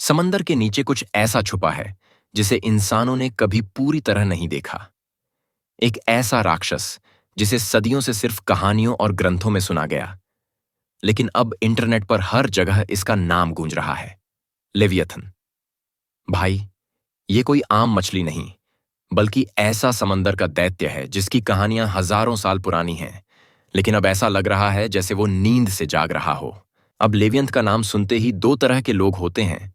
समंदर के नीचे कुछ ऐसा छुपा है जिसे इंसानों ने कभी पूरी तरह नहीं देखा। एक ऐसा राक्षस जिसे सदियों से सिर्फ कहानियों और ग्रंथों में सुना गया, लेकिन अब इंटरनेट पर हर जगह इसका नाम गूंज रहा है। लेवियथन। भाई, ये कोई आम मछली नहीं, बल्कि ऐसा समंदर का दैत्य है जिसकी कहानियां हजारों साल पुरानी हैं, लेकिन अब ऐसा लग रहा है जैसे वो नींद से जाग रहा हो। अब लेवियंथ का नाम सुनते ही दो तरह के लोग होते हैं।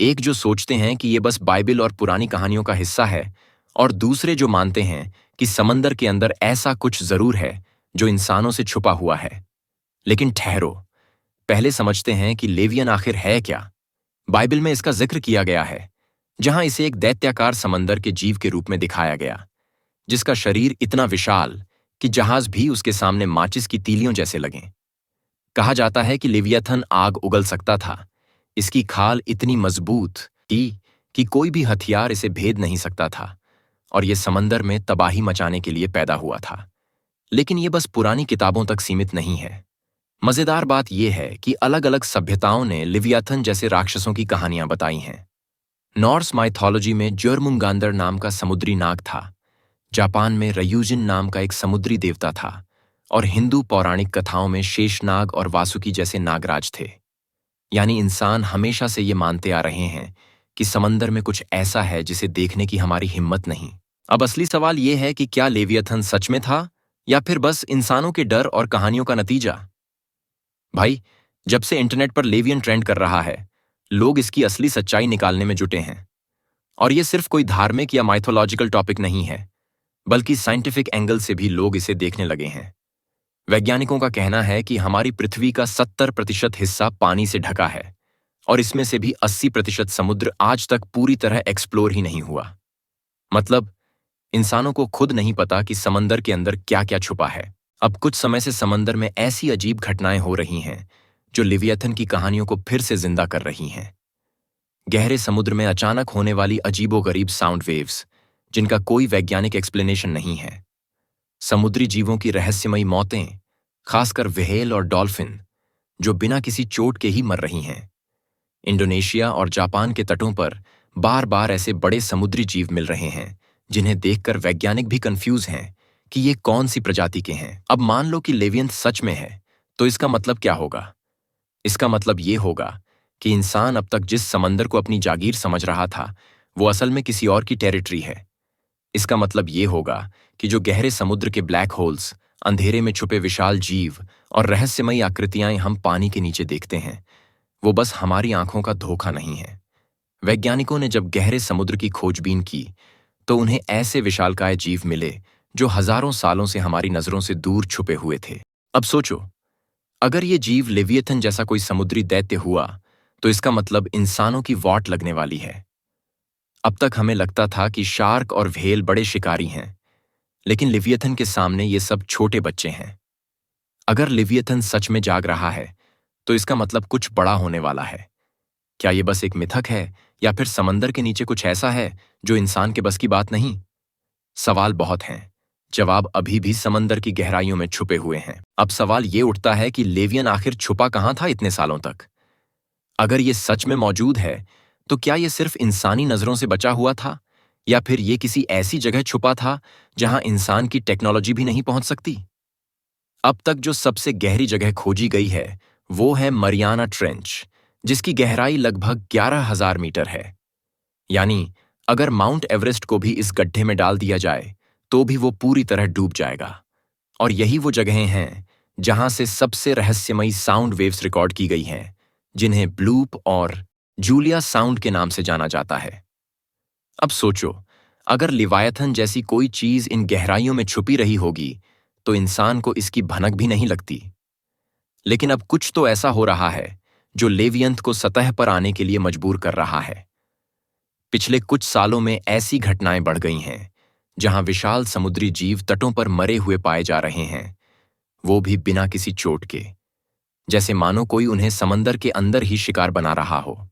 एक जो सोचते हैं कि ये बस बाइबिल और पुरानी कहानियों का हिस्सा है, और दूसरे जो मानते हैं कि समंदर के अंदर ऐसा कुछ जरूर है जो इंसानों से छुपा हुआ है। लेकिन ठहरो, पहले समझते हैं कि लेवियन आखिर है क्या। बाइबिल में इसका जिक्र किया गया है, जहां इसे एक दैत्याकार समंदर के जीव के रूप में दिखाया गया, जिसका शरीर इतना विशाल कि जहाज भी उसके सामने माचिस की तीलियों जैसे लगें। कहा जाता है कि लेवियथन आग उगल सकता था। इसकी खाल इतनी मजबूत थी कि कोई भी हथियार इसे भेद नहीं सकता था, और यह समंदर में तबाही मचाने के लिए पैदा हुआ था। लेकिन यह बस पुरानी किताबों तक सीमित नहीं है। मजेदार बात यह है कि अलग अलग सभ्यताओं ने लिवियाथन जैसे राक्षसों की कहानियां बताई हैं। नॉर्स माइथोलॉजी में जर्मुंगांदर नाम का समुद्री नाग था, जापान में रयूजिन नाम का एक समुद्री देवता था, और हिंदू पौराणिक कथाओं में शेषनाग और वासुकी जैसे नागराज थे। यानी इंसान हमेशा से ये मानते आ रहे हैं कि समंदर में कुछ ऐसा है जिसे देखने की हमारी हिम्मत नहीं। अब असली सवाल यह है कि क्या लेवियथन सच में था, या फिर बस इंसानों के डर और कहानियों का नतीजा। भाई, जब से इंटरनेट पर लेवियन ट्रेंड कर रहा है, लोग इसकी असली सच्चाई निकालने में जुटे हैं। और यह सिर्फ कोई धार्मिक या माइथोलॉजिकल टॉपिक नहीं है, बल्कि साइंटिफिक एंगल से भी लोग इसे देखने लगे हैं। वैज्ञानिकों का कहना है कि हमारी पृथ्वी का 70% हिस्सा पानी से ढका है, और इसमें से भी 80% समुद्र आज तक पूरी तरह एक्सप्लोर ही नहीं हुआ। मतलब, इंसानों को खुद नहीं पता कि समंदर के अंदर क्या क्या छुपा है। अब कुछ समय से समंदर में ऐसी अजीब घटनाएं हो रही हैं जो लिवियथन की कहानियों को फिर से जिंदा कर रही हैं। गहरे समुद्र में अचानक होने वाली अजीबोगरीब साउंड वेव्स, जिनका कोई वैज्ञानिक एक्सप्लेनेशन नहीं है। समुद्री जीवों की रहस्यमयी मौतें, खासकर व्हेल और डॉल्फिन, जो बिना किसी चोट के ही मर रही हैं। इंडोनेशिया और जापान के तटों पर बार बार ऐसे बड़े समुद्री जीव मिल रहे हैं जिन्हें देखकर वैज्ञानिक भी कंफ्यूज हैं कि ये कौन सी प्रजाति के हैं। अब मान लो कि लेवियंथ सच में है, तो इसका मतलब क्या होगा? इसका मतलब ये होगा कि इंसान अब तक जिस समंदर को अपनी जागीर समझ रहा था, वो असल में किसी और की टेरिटरी है। इसका मतलब ये होगा कि जो गहरे समुद्र के ब्लैक होल्स, अंधेरे में छुपे विशाल जीव और रहस्यमयी आकृतियां हम पानी के नीचे देखते हैं, वो बस हमारी आंखों का धोखा नहीं है। वैज्ञानिकों ने जब गहरे समुद्र की खोजबीन की, तो उन्हें ऐसे विशालकाय जीव मिले जो हजारों सालों से हमारी नजरों से दूर छुपे हुए थे। अब सोचो, अगर ये जीव लेवियथन जैसा कोई समुद्री दैत्य हुआ, तो इसका मतलब इंसानों की वाट लगने वाली है। अब तक हमें लगता था कि शार्क और व्हेल बड़े शिकारी हैं, लेकिन लिवियथन के सामने ये सब छोटे बच्चे हैं। अगर लिवियथन सच में जाग रहा है, तो इसका मतलब कुछ बड़ा होने वाला है। क्या ये बस एक मिथक है, या फिर समंदर के नीचे कुछ ऐसा है जो इंसान के बस की बात नहीं? सवाल बहुत हैं, जवाब अभी भी समंदर की गहराइयों में छुपे हुए हैं। अब सवाल ये उठता है कि लेवियन आखिर छुपा कहां था इतने सालों तक? अगर ये सच में मौजूद है, तो क्या ये सिर्फ इंसानी नजरों से बचा हुआ था, या फिर ये किसी ऐसी जगह छुपा था जहां इंसान की टेक्नोलॉजी भी नहीं पहुंच सकती? अब तक जो सबसे गहरी जगह खोजी गई है, वो है मरियाना ट्रेंच, जिसकी गहराई लगभग 11,000 मीटर है। यानी अगर माउंट एवरेस्ट को भी इस गड्ढे में डाल दिया जाए, तो भी वो पूरी तरह डूब जाएगा। और यही वो जगहें हैं जहां से सबसे रहस्यमयी साउंड वेव्स रिकॉर्ड की गई हैं, जिन्हें ब्लूप और जूलिया साउंड के नाम से जाना जाता है। अब सोचो, अगर लिवायथन जैसी कोई चीज इन गहराइयों में छुपी रही होगी, तो इंसान को इसकी भनक भी नहीं लगती। लेकिन अब कुछ तो ऐसा हो रहा है जो लेवियंथ को सतह पर आने के लिए मजबूर कर रहा है। पिछले कुछ सालों में ऐसी घटनाएं बढ़ गई हैं जहां विशाल समुद्री जीव तटों पर मरे हुए पाए जा रहे हैं, वो भी बिना किसी चोट के, जैसे मानो कोई उन्हें समंदर के अंदर ही शिकार बना रहा हो।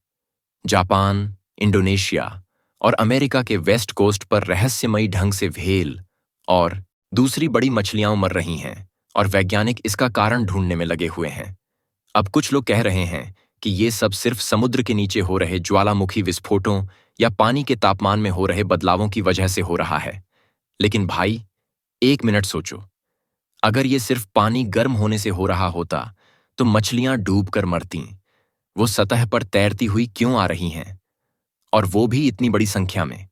जापान, इंडोनेशिया और अमेरिका के वेस्ट कोस्ट पर रहस्यमयी ढंग से व्हेल और दूसरी बड़ी मछलियां मर रही हैं, और वैज्ञानिक इसका कारण ढूंढने में लगे हुए हैं। अब कुछ लोग कह रहे हैं कि ये सब सिर्फ समुद्र के नीचे हो रहे ज्वालामुखी विस्फोटों या पानी के तापमान में हो रहे बदलावों की वजह से हो रहा है। लेकिन भाई, एक मिनट सोचो, अगर ये सिर्फ पानी गर्म होने से हो रहा होता तो मछलियां डूब कर मरतीं। वो सतह पर तैरती हुई क्यों आ रही हैं, और वो भी इतनी बड़ी संख्या में?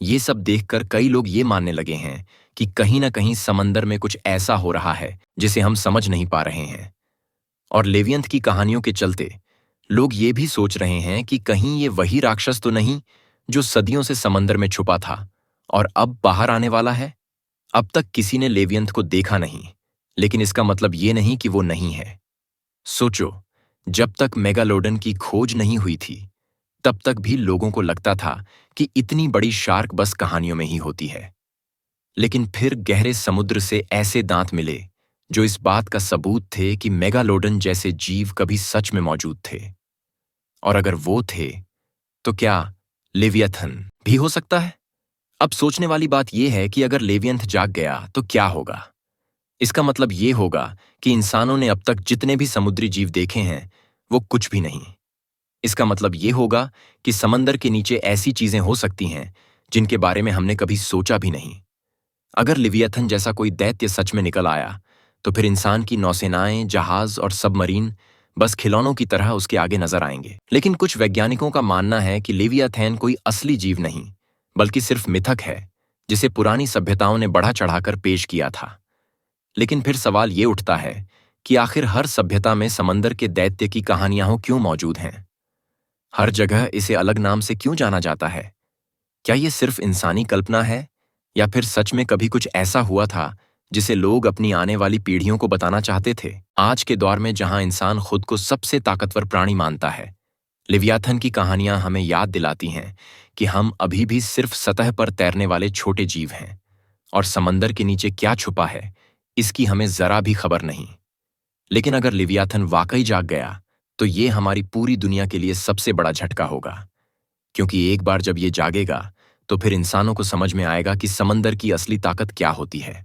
ये सब देखकर कई लोग ये मानने लगे हैं कि कहीं ना कहीं समंदर में कुछ ऐसा हो रहा है जिसे हम समझ नहीं पा रहे हैं। और लेवियंथ की कहानियों के चलते लोग ये भी सोच रहे हैं कि कहीं ये वही राक्षस तो नहीं जो सदियों से समंदर में छुपा था और अब बाहर आने वाला है। अब तक किसी ने लेवियंथ को देखा नहीं, लेकिन इसका मतलब ये नहीं कि वो नहीं है। सोचो, जब तक मेगालोडन की खोज नहीं हुई थी तब तक भी लोगों को लगता था कि इतनी बड़ी शार्क बस कहानियों में ही होती है। लेकिन फिर गहरे समुद्र से ऐसे दांत मिले जो इस बात का सबूत थे कि मेगालोडन जैसे जीव कभी सच में मौजूद थे। और अगर वो थे तो क्या लेवियथन भी हो सकता है? अब सोचने वाली बात यह है कि अगर लेवियंथ जाग गया तो क्या होगा। इसका मतलब ये होगा कि इंसानों ने अब तक जितने भी समुद्री जीव देखे हैं वो कुछ भी नहीं। इसका मतलब ये होगा कि समंदर के नीचे ऐसी चीजें हो सकती हैं जिनके बारे में हमने कभी सोचा भी नहीं। अगर लिवियथन जैसा कोई दैत्य सच में निकल आया तो फिर इंसान की नौसेनाएं, जहाज और सबमरीन बस खिलौनों की तरह उसके आगे नजर आएंगे। लेकिन कुछ वैज्ञानिकों का मानना है कि लेवियाथैन कोई असली जीव नहीं बल्कि सिर्फ मिथक है जिसे पुरानी सभ्यताओं ने बढ़ा चढ़ाकर पेश किया था। लेकिन फिर सवाल ये उठता है कि आखिर हर सभ्यता में समंदर के दैत्य की कहानियां क्यों मौजूद हैं? हर जगह इसे अलग नाम से क्यों जाना जाता है? क्या ये सिर्फ इंसानी कल्पना है या फिर सच में कभी कुछ ऐसा हुआ था जिसे लोग अपनी आने वाली पीढ़ियों को बताना चाहते थे? आज के दौर में जहां इंसान खुद को सबसे ताकतवर प्राणी मानता है, लिवियाथन की कहानियां हमें याद दिलाती हैं कि हम अभी भी सिर्फ सतह पर तैरने वाले छोटे जीव हैं और समंदर के नीचे क्या छुपा है इसकी हमें जरा भी खबर नहीं। लेकिन अगर लिवियाथन वाकई जाग गया तो ये हमारी पूरी दुनिया के लिए सबसे बड़ा झटका होगा, क्योंकि एक बार जब ये जागेगा तो फिर इंसानों को समझ में आएगा कि समंदर की असली ताकत क्या होती है।